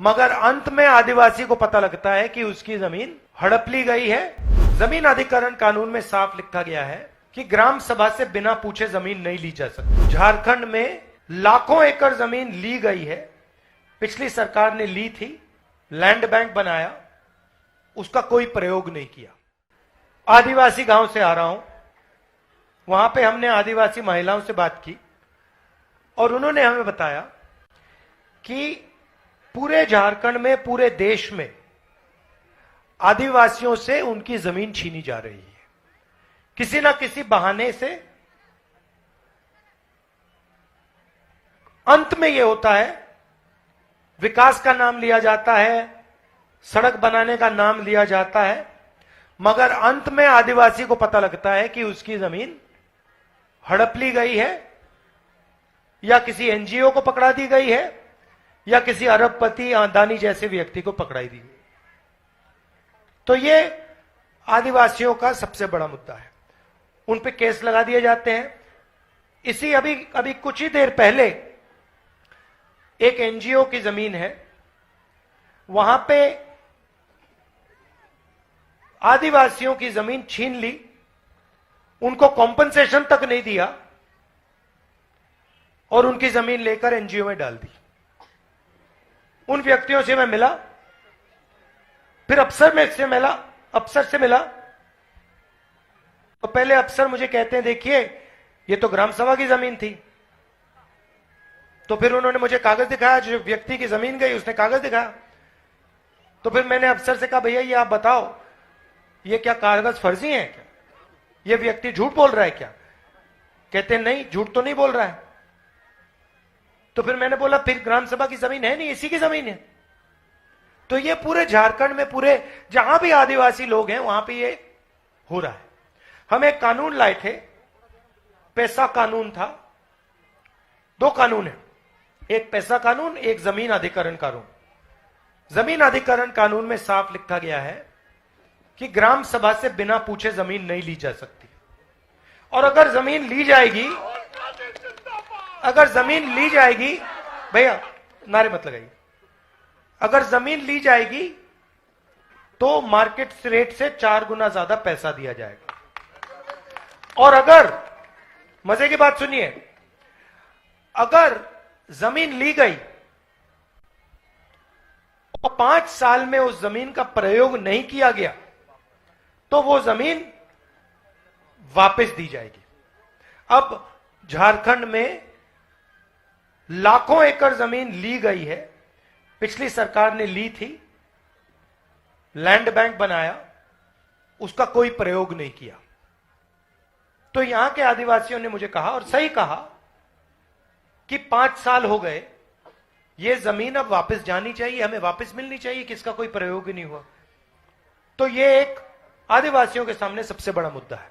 मगर अंत में आदिवासी को पता लगता है कि उसकी जमीन हड़प ली गई है। जमीन अधिग्रहण कानून में साफ लिखा गया है कि ग्राम सभा से बिना पूछे जमीन नहीं ली जा सकती। झारखंड में लाखों एकड़ जमीन ली गई है, पिछली सरकार ने ली थी, लैंड बैंक बनाया, उसका कोई प्रयोग नहीं किया। आदिवासी गांव से आ रहा हूं, वहां पे हमने आदिवासी महिलाओं से बात की और उन्होंने हमें बताया कि पूरे झारखंड में, पूरे देश में आदिवासियों से उनकी जमीन छीनी जा रही है किसी ना किसी बहाने से। अंत में यह होता है, विकास का नाम लिया जाता है, सड़क बनाने का नाम लिया जाता है, मगर अंत में आदिवासी को पता लगता है कि उसकी जमीन हड़प ली गई है या किसी एनजीओ को पकड़ा दी गई है या किसी अरबपति अदानी जैसे व्यक्ति को पकड़ाई दी गई। तो यह आदिवासियों का सबसे बड़ा मुद्दा है, उन पे केस लगा दिए जाते हैं। इसी अभी कुछ ही देर पहले एक एनजीओ की जमीन है, वहां पे आदिवासियों की जमीन छीन ली, उनको कॉम्पनसेशन तक नहीं दिया और उनकी जमीन लेकर एनजीओ में डाल दी। उन व्यक्तियों से मैं मिला, फिर अफसर से मिला तो पहले अफसर मुझे कहते हैं, देखिए ये तो ग्राम सभा की जमीन थी। तो फिर उन्होंने मुझे कागज दिखाया, जो व्यक्ति की जमीन गई उसने कागज दिखाया। तो फिर मैंने अफसर से कहा, भैया ये आप बताओ, ये क्या कागज फर्जी है क्या? ये व्यक्ति झूठ बोल रहा है क्या? कहते हैं नहीं, झूठ तो नहीं बोल रहा है। तो फिर मैंने बोला, फिर ग्राम सभा की जमीन है नहीं, इसी की जमीन है। तो ये पूरे झारखंड में, पूरे जहां भी आदिवासी लोग हैं वहां पे ये हो रहा है। हम एक कानून लाए थे, पैसा कानून था। दो कानून है, एक पैसा कानून, एक जमीन अधिग्रहण कानून। जमीन अधिग्रहण कानून में साफ लिखा गया है कि ग्राम सभा से बिना पूछे जमीन नहीं ली जा सकती, और अगर जमीन ली जाएगी, भैया नारे मत लगाइए, अगर जमीन ली जाएगी तो मार्केट रेट से 4 गुना ज्यादा पैसा दिया जाएगा। और अगर, मजे की बात सुनिए, अगर जमीन ली गई और 5 साल में उस जमीन का प्रयोग नहीं किया गया तो वो जमीन वापस दी जाएगी। अब झारखंड में लाखों एकड़ जमीन ली गई है, पिछली सरकार ने ली थी, लैंड बैंक बनाया, उसका कोई प्रयोग नहीं किया। तो यहां के आदिवासियों ने मुझे कहा, और सही कहा, कि 5 साल हो गए, ये जमीन अब वापस जानी चाहिए, हमें वापस मिलनी चाहिए, किसका कोई प्रयोग ही नहीं हुआ। तो ये एक आदिवासियों के सामने सबसे बड़ा मुद्दा है।